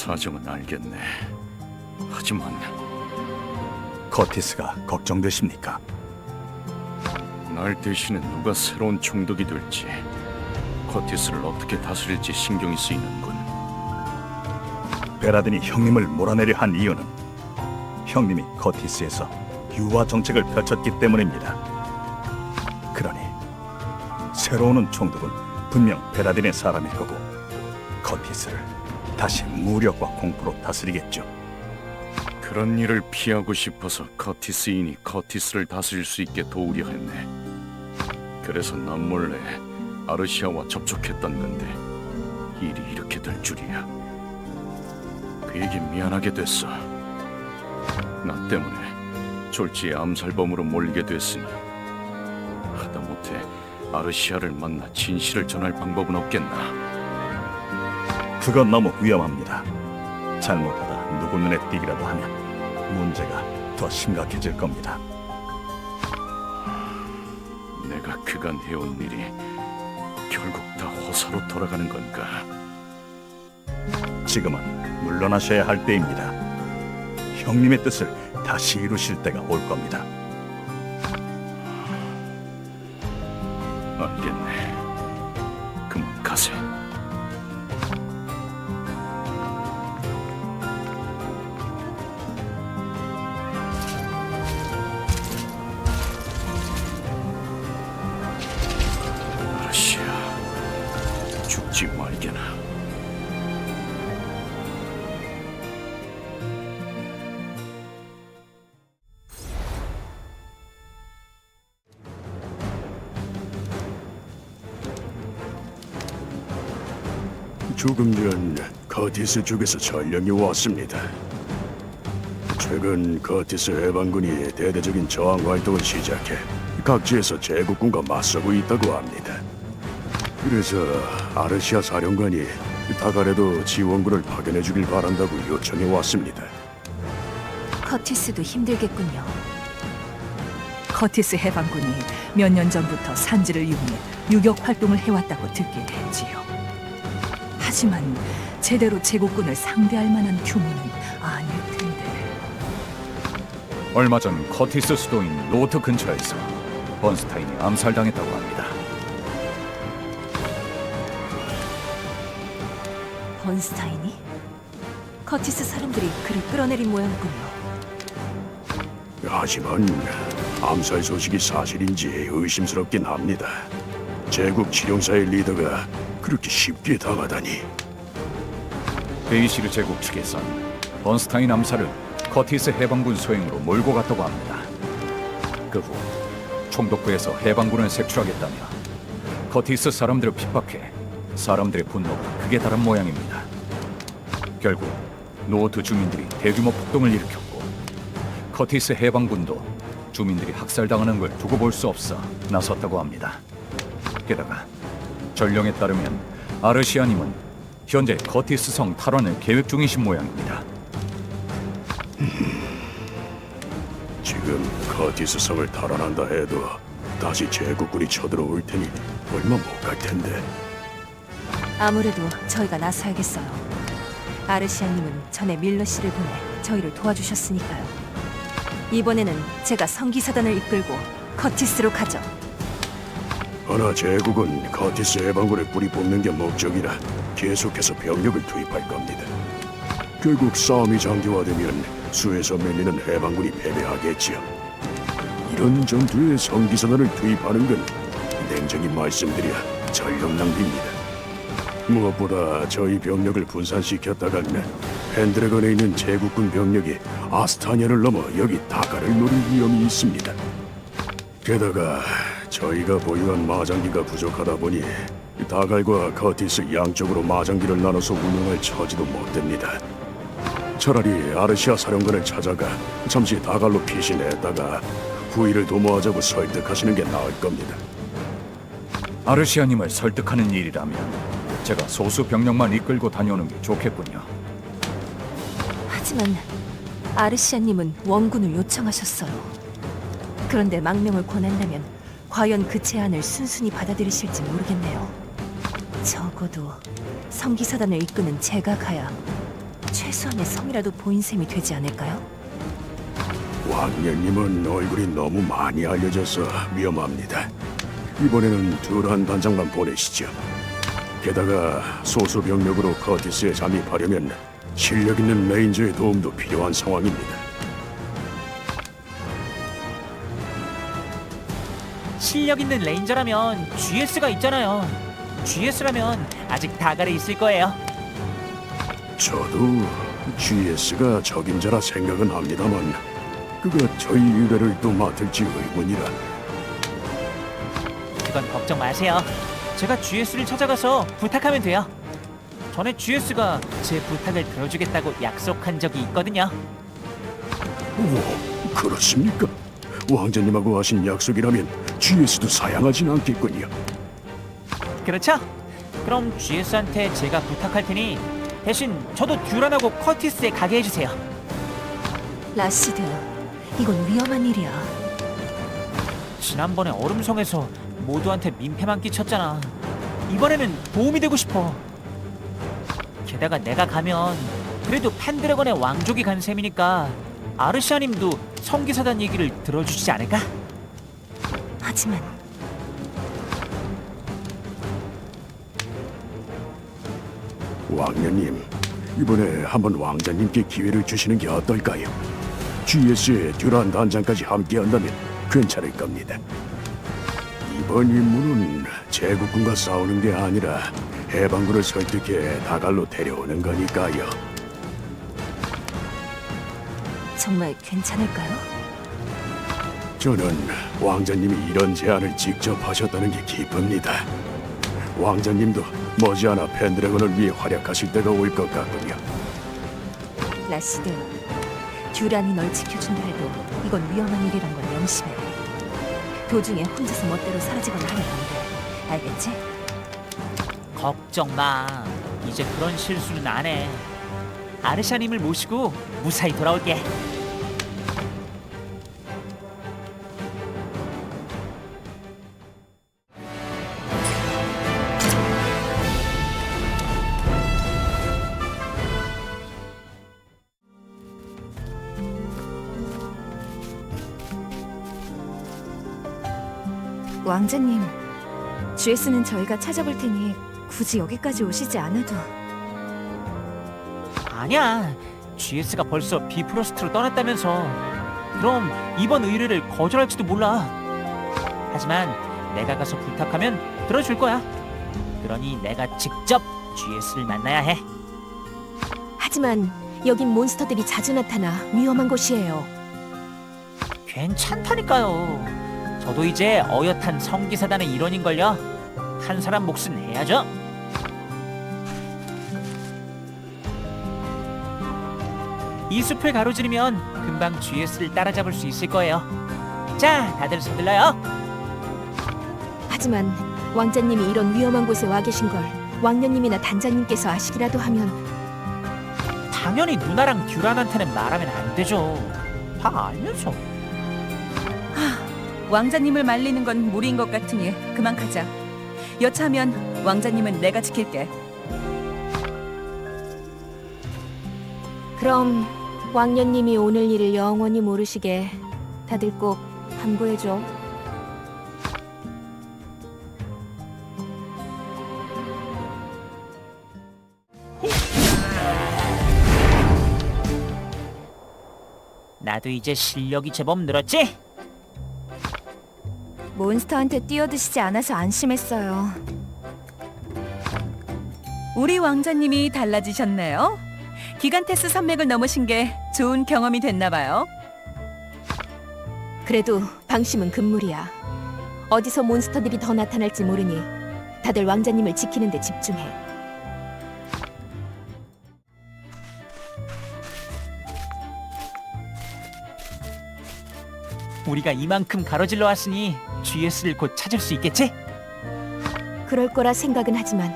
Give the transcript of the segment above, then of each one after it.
사정은 알겠네. 하지만 커티스가 걱정되십니까? 날 대신에 누가 새로운 총독이 될지, 커티스를 어떻게 다스릴지 신경이 쓰이는군. 베라딘이 형님을 몰아내려 한 이유는 형님이 커티스에서 유화 정책을 펼쳤기 때문입니다. 그러니 새로 오는 총독은 분명 베라딘의 사람일 거고 커티스를 다시 무력과 공포로 다스리겠죠. 그런 일을 피하고 싶어서 커티스인이 커티스를 다스릴 수 있게 도우려 했네. 그래서 난 몰래 아르시아와 접촉했던 건데 일이 이렇게 될 줄이야. 그에게 미안하게 됐어. 나 때문에 졸지의 암살범으로 몰리게 됐으니 하다못해 아르시아를 만나 진실을 전할 방법은 없겠나. 그건 너무 위험합니다. 잘못하다 누구 눈에 띄기라도 하면 문제가 더 심각해질 겁니다. 내가 그간 해온 일이 결국 다 허사로 돌아가는 건가? 지금은 물러나셔야 할 때입니다. 형님의 뜻을 다시 이루실 때가 올 겁니다. 알겠네. 그만 가세. 아르시아, 죽지 말게나. 조금 전 커티스 쪽에서 전령이 왔습니다. 최근 커티스 해방군이 대대적인 저항 활동을 시작해 각지에서 제국군과 맞서고 있다고 합니다. 그래서 아르시아 사령관이 다갈에도 지원군을 파견해 주길 바란다고 요청해 왔습니다. 커티스도 힘들겠군요. 커티스 해방군이 몇 년 전부터 산지를 이용해 유격 활동을 해왔다고 듣긴 했지요. 하지만 제대로 제국군을 상대할 만한 규모는 아닐 텐데. 얼마 전 커티스 수도인 로트 근처에서 번스타인이 암살당했다고 합니다. 번스타인이? 커티스 사람들이 그를 끌어내린 모양이군요. 하지만 암살 소식이 사실인지 의심스럽긴 합니다. 제국 치룡사의 리더가 그렇게 쉽게 당하다니. 베이시르 제국 측에선 번스타인 암살을 커티스 해방군 소행으로 몰고 갔다고 합니다. 그 후 총독부에서 해방군을 색출하겠다며 커티스 사람들을 핍박해 사람들의 분노가 극에 달한 모양입니다. 결국 노어트 주민들이 대규모 폭동을 일으켰고 커티스 해방군도 주민들이 학살당하는 걸 두고 볼 수 없어 나섰다고 합니다. 게다가 전령에 따르면 아르시아님은 현재 커티스 성 탈환을 계획 중이신 모양입니다. 지금 커티스 성을 탈환한다 해도 다시 제국군이 쳐들어올 테니 얼마 못 갈 텐데. 아무래도 저희가 나서야겠어요. 아르시아님은 전에 밀러 씨를 보내 저희를 도와주셨으니까요. 이번에는 제가 성기사단을 이끌고 커티스로 가죠. 허나 제국은 커티스 해방군을 뿌리 뽑는 게 목적이라 계속해서 병력을 투입할 겁니다. 결국 싸움이 장기화되면 수에서 밀리는 해방군이 패배하겠지요. 이런 전투에 성기사단을 투입하는 건 냉정히 말씀드려 전력 낭비입니다. 무엇보다 저희 병력을 분산시켰다간 펜드래건에 있는 제국군 병력이 아스타니아를 넘어 여기 다갈을 노릴 위험이 있습니다. 게다가 저희가 보유한 마장기가 부족하다 보니 다갈과 커티스 양쪽으로 마장기를 나눠서 운영할 처지도 못 됩니다. 차라리 아르시아 사령관을 찾아가 잠시 다갈로 피신했다가 후위를 도모하자고 설득하시는 게 나을 겁니다. 아르시아님을 설득하는 일이라면 제가 소수 병력만 이끌고 다녀오는 게 좋겠군요. 하지만 아르시아님은 원군을 요청하셨어요. 그런데 망명을 권한다면 과연 그 제안을 순순히 받아들이실지 모르겠네요. 적어도 성기사단을 이끄는 제가 가야 최소한의 성이라도 보인 셈이 되지 않을까요? 왕년님은 얼굴이 너무 많이 알려져서 위험합니다. 이번에는 듀란 단장만 보내시죠. 게다가 소수 병력으로 커티스에 잠입하려면 실력 있는 레인저의 도움도 필요한 상황입니다. 실력 있는 레인저라면 GS가 있잖아요. GS라면 아직 다갈에 있을 거예요. 저도 GS가 적임자라 생각은 합니다만 그가 저희 일대를 또 맡을지 의문이라. 그건 걱정 마세요. 제가 GS를 찾아가서 부탁하면 돼요. 전에 GS가 제 부탁을 들어주겠다고 약속한 적이 있거든요. 오, 그렇습니까? 왕자님하고 하신 약속이라면 GS도 사양하진 않겠군요. 그렇죠? 그럼 GS한테 제가 부탁할 테니 대신 저도 듀란하고 커티스에 가게 해주세요. 라시드, 이건 위험한 일이야. 지난번에 얼음성에서 모두한테 민폐만 끼쳤잖아. 이번에는 도움이 되고 싶어. 게다가 내가 가면 그래도 펜드래건의 왕족이 간 셈이니까 아르시아님도 성기사단 얘기를 들어주시지 않을까? 하지만 왕녀님, 이번에 한번 왕자님께 기회를 주시는 게 어떨까요? GS의 듀란 단장까지 함께한다면 괜찮을 겁니다. 이번 임무는 제국군과 싸우는 게 아니라 해방군을 설득해 다갈로 데려오는 거니까요. 정말 괜찮을까요? 저는 왕자님이 이런 제안을 직접 하셨다는 게 기쁩니다. 왕자님도 머지않아 펜드래곤을 위해 활약하실 때가 올 것 같군요. 라시드, 듀란이 널 지켜준다 해도 이건 위험한 일이란 걸 명심해. 도중에 혼자서 멋대로 사라지거나 하면 안 돼. 알겠지? 걱정 마. 이제 그런 실수는 안 해. 아르샤님을 모시고 무사히 돌아올게. 왕자님, GS는 저희가 찾아볼 테니 굳이 여기까지 오시지 않아도. 아니야. GS가 벌써 비프로스트로 떠났다면서. 그럼 이번 의뢰를 거절할지도 몰라. 하지만 내가 가서 부탁하면 들어줄 거야. 그러니 내가 직접 GS를 만나야 해. 하지만 여긴 몬스터들이 자주 나타나 위험한 곳이에요. 괜찮다니까요. 저도 이제 어엿한 성기사단의 일원인걸요. 한 사람 몫은 해야죠. 이 숲을 가로지르면 금방 GS를 따라잡을 수 있을 거예요. 자, 다들 서둘러요. 하지만 왕자님이 이런 위험한 곳에 와 계신 걸 왕녀님이나 단장님께서 아시기라도 하면. 당연히 누나랑 듀란한테는 말하면 안 되죠. 다 알면서. 왕자님을 말리는 건 무리인 것 같으니 그만 가자. 여차하면 왕자님은 내가 지킬게. 그럼 왕녀님이 오늘 일을 영원히 모르시게 다들 꼭 함구해줘. 나도 이제 실력이 제법 늘었지? 몬스터한테 뛰어드시지 않아서 안심했어요. 우리 왕자님이 달라지셨네요. 기간테스 산맥을 넘으신 게 좋은 경험이 됐나 봐요. 그래도 방심은 금물이야. 어디서 몬스터들이 더 나타날지 모르니 다들 왕자님을 지키는 데 집중해. 우리가 이만큼 가로질러 왔으니 GS를 곧 찾을 수 있겠지? 그럴 거라 생각은 하지만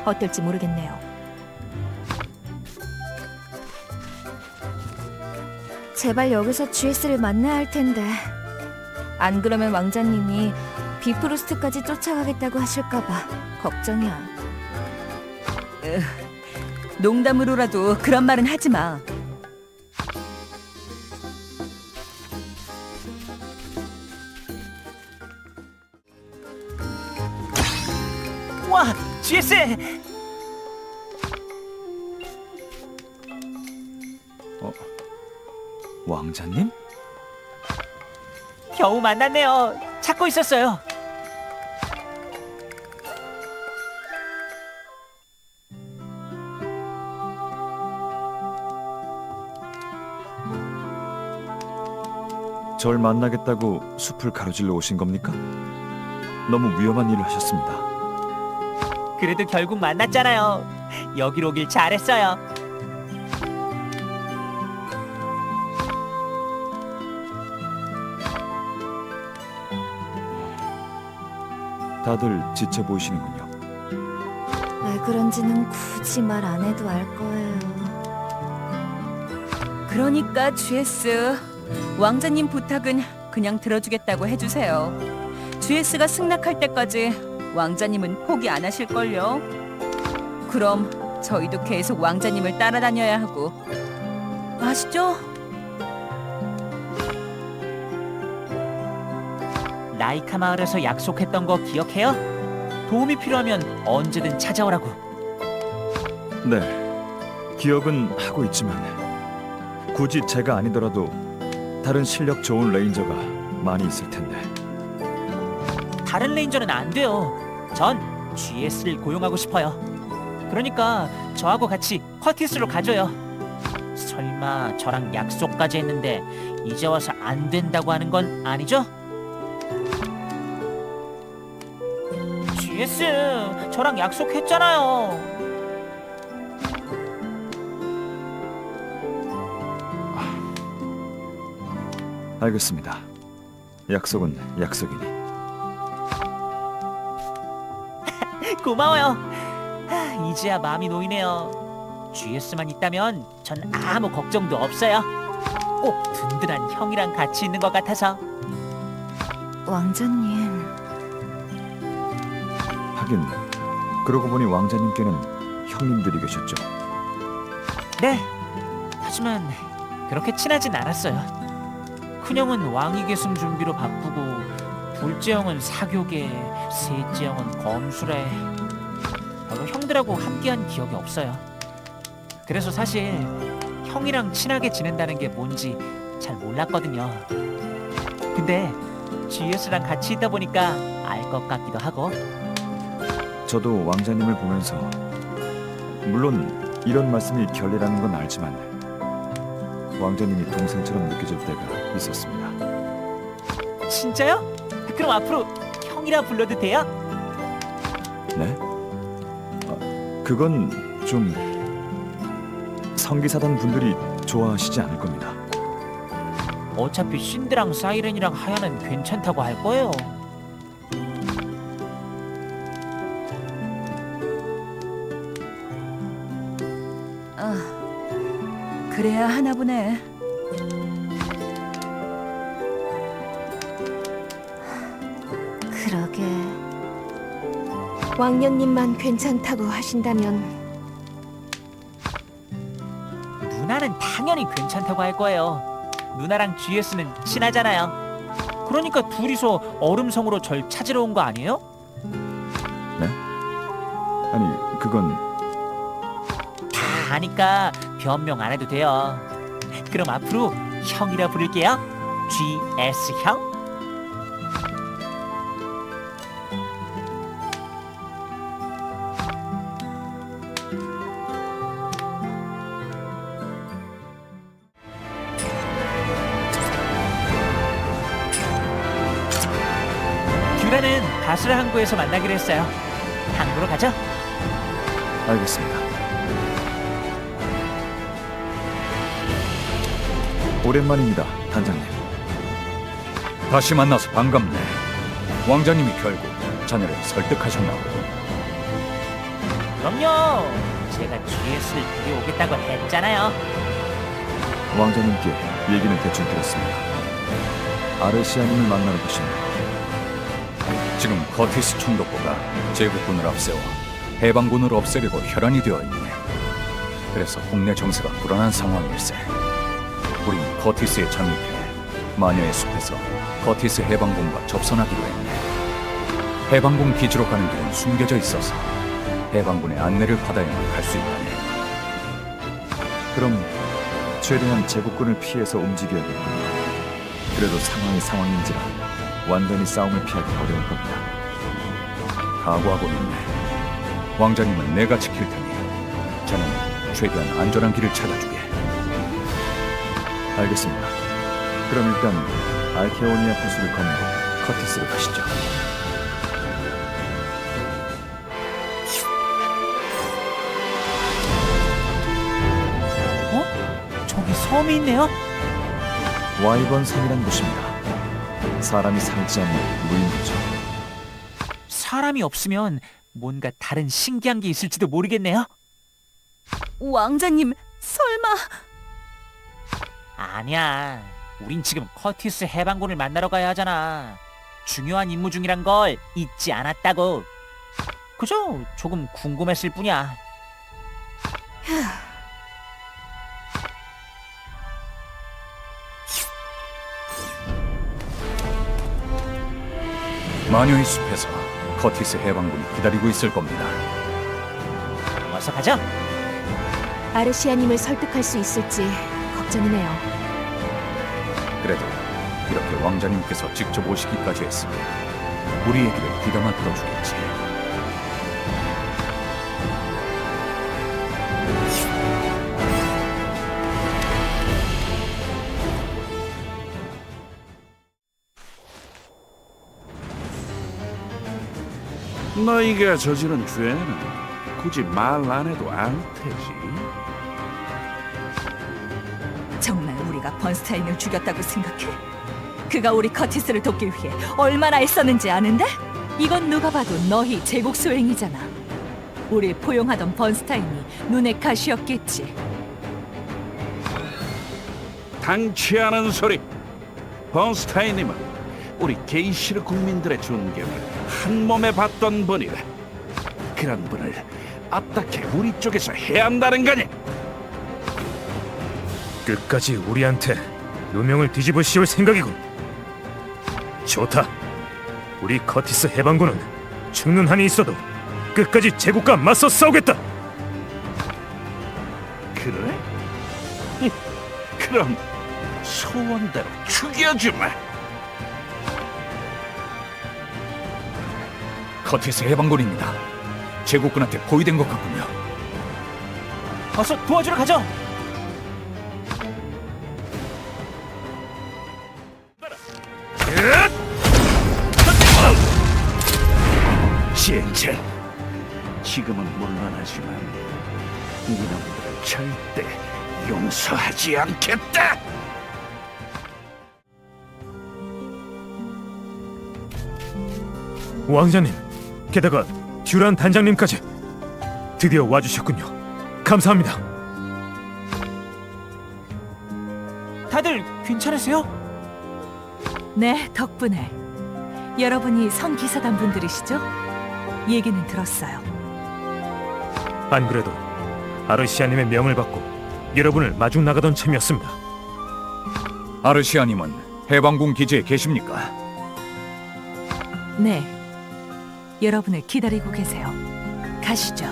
어떨지 모르겠네요. 제발 여기서 GS를 만나야 할 텐데. 안 그러면 왕자님이 비프로스트까지 쫓아가겠다고 하실까 봐 걱정이야. 농담으로라도 그런 말은 하지 마. 와, GS! 왕자님? 겨우 만났네요. 찾고 있었어요. 절 만나겠다고 숲을 가로질러 오신 겁니까? 너무 위험한 일을 하셨습니다. 그래도 결국 만났잖아요. 여기로 오길 잘했어요. 다들 지쳐 보이시는군요. 왜 그런지는 굳이 말 안 해도 알 거예요. 그러니까 GS, 왕자님 부탁은 그냥 들어주겠다고 해주세요. GS가 승낙할 때까지 왕자님은 포기 안 하실걸요. 그럼 저희도 계속 왕자님을 따라다녀야 하고. 아시죠? 라이카 마을에서 약속했던 거 기억해요? 도움이 필요하면 언제든 찾아오라고. 네, 기억은 하고 있지만 굳이 제가 아니더라도 다른 실력 좋은 레인저가 많이 있을 텐데. 다른 레인저는 안 돼요. 전 GS를 고용하고 싶어요. 그러니까 저하고 같이 커티스로 가줘요. 설마 저랑 약속까지 했는데 이제 와서 안 된다고 하는 건 아니죠? GS, 저랑 약속했잖아요. 알겠습니다. 약속은 약속이니. 고마워요. 이제야 마음이 놓이네요. GS만 있다면 전 아무 걱정도 없어요. 꼭 든든한 형이랑 같이 있는 것 같아서. 왕자님, 하긴 그러고 보니 왕자님께는 형님들이 계셨죠. 네. 하지만 그렇게 친하진 않았어요. 큰형은 왕위 계승 준비로 바쁘고 둘째 형은 사교계, 셋째 형은 검술에. 별로 형들하고 함께한 기억이 없어요. 그래서 사실 형이랑 친하게 지낸다는 게 뭔지 잘 몰랐거든요. 근데 GS랑 같이 있다 보니까 알 것 같기도 하고. 저도 왕자님을 보면서 물론 이런 말씀이 결례라는 건 알지만 왕자님이 동생처럼 느껴질 때가 있었습니다. 진짜요? 그럼 앞으로 형이라 불러도 돼요? 네? 그건 좀 성기사단 분들이 좋아하시지 않을 겁니다. 어차피 신드랑 사이렌이랑 하야는 괜찮다고 할 거예요. 그래야 하나 보네. 그러게. 왕년님만 괜찮다고 하신다면 누나는 당연히 괜찮다고 할 거예요. 누나랑 GS는 친하잖아요. 그러니까 둘이서 얼음성으로 절 찾으러 온 거 아니에요? 아니, 그건 다 아니까 변명 안 해도 돼요. 그럼 앞으로 형이라 부를게요. GS 형. 듀라는 바스라 항구에서 만나기로 했어요. 항구로 가죠. 알겠습니다. 오랜만입니다, 단장님. 다시 만나서 반갑네. 왕자님이 결국 자네를 설득하셨나 보군. 그럼요. 제가 GS를 데려오겠다고 했잖아요. 왕자님께 얘기는 대충 들었습니다. 아르시아님을 만나러 가십니다. 지금 커티스 총독부가 제국군을 앞세워 해방군을 없애려고 혈안이 되어 있네. 그래서 국내 정세가 불안한 상황일세. 우린 커티스에 잠입해 마녀의 숲에서 커티스 해방군과 접선하기로 했네. 해방군 기지로 가는 길은 숨겨져 있어서 해방군의 안내를 받아야만 갈 수 있다네. 그럼 최대한 제국군을 피해서 움직여야겠군요. 그래도 상황이 상황인지라 완전히 싸움을 피하기 어려울 겁니다. 각오하고 있네. 왕자님은 내가 지킬 테니 자네는 최대한 안전한 길을 찾아주게. 알겠습니다. 그럼 일단 알케오니아 호수를 건너 커티스로 가시죠. 저기 섬이 있네요. 와이번 섬이란 곳입니다. 사람이 살지 않는 무인도죠. 사람이 없으면 뭔가 다른 신기한 게 있을지도 모르겠네요. 왕자님, 설마... 아니야. 우린 지금 커티스 해방군을 만나러 가야 하잖아. 중요한 임무 중이란 걸 잊지 않았다고. 그저 조금 궁금했을 뿐이야. 마녀의 숲에서 커티스 해방군이 기다리고 있을 겁니다. 어서 가자. 아르시아님을 설득할 수 있을지 걱정이네요. 그래도 이렇게 왕자님께서 직접 오시기까지 했으니 우리 얘기를 귀담아 들어주겠지. 너희가 저지른 죄는 굳이 말 안 해도 알 테지. 정말 우리가 번스타인을 죽였다고 생각해? 그가 우리 커티스를 돕기 위해 얼마나 애썼는지 아는데? 이건 누가 봐도 너희 제국 소행이잖아. 우리 포용하던 번스타인이 눈에 가시였겠지. 당치 않은 소리. 번스타인님은 우리 게이시르 국민들의 존경을 한 몸에 받던 분이다. 그런 분을 어떻게 우리 쪽에서 해야 한다는 거니? 끝까지 우리한테 누명을 뒤집어 씌울 생각이군. 좋다. 우리 커티스 해방군은 죽는 한이 있어도 끝까지 제국과 맞서 싸우겠다. 그래? 그럼 소원대로 죽여주마. 커티스 해방군입니다. 제국군한테 포위된 것 같군요. 어서 도와주러 가자. 젠장, 지금은 물러나지만 이놈들을 절대 용서하지 않겠다. 왕자님, 게다가 듀란 단장님까지 드디어 와주셨군요. 감사합니다. 다들 괜찮으세요? 네, 덕분에. 여러분이 선기사단 분들이시죠? 얘기는 들었어요. 안 그래도 아르시아님의 명을 받고 여러분을 마중 나가던 참이었습니다. 아르시아님은 해방군 기지에 계십니까? 네, 여러분을 기다리고 계세요. 가시죠.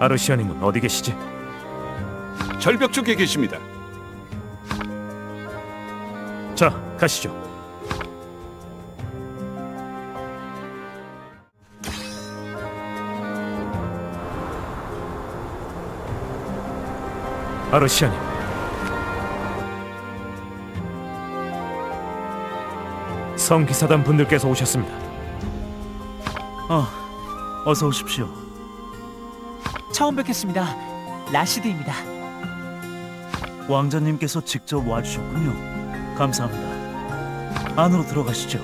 아르시아님은 어디 계시지? 절벽 쪽에 계십니다. 자, 가시죠. 아르시아님, 성기사단 분들께서 오셨습니다. 어서 오십시오. 처음 뵙겠습니다. 라시드입니다. 왕자님께서 직접 와주셨군요. 감사합니다. 안으로 들어가시죠.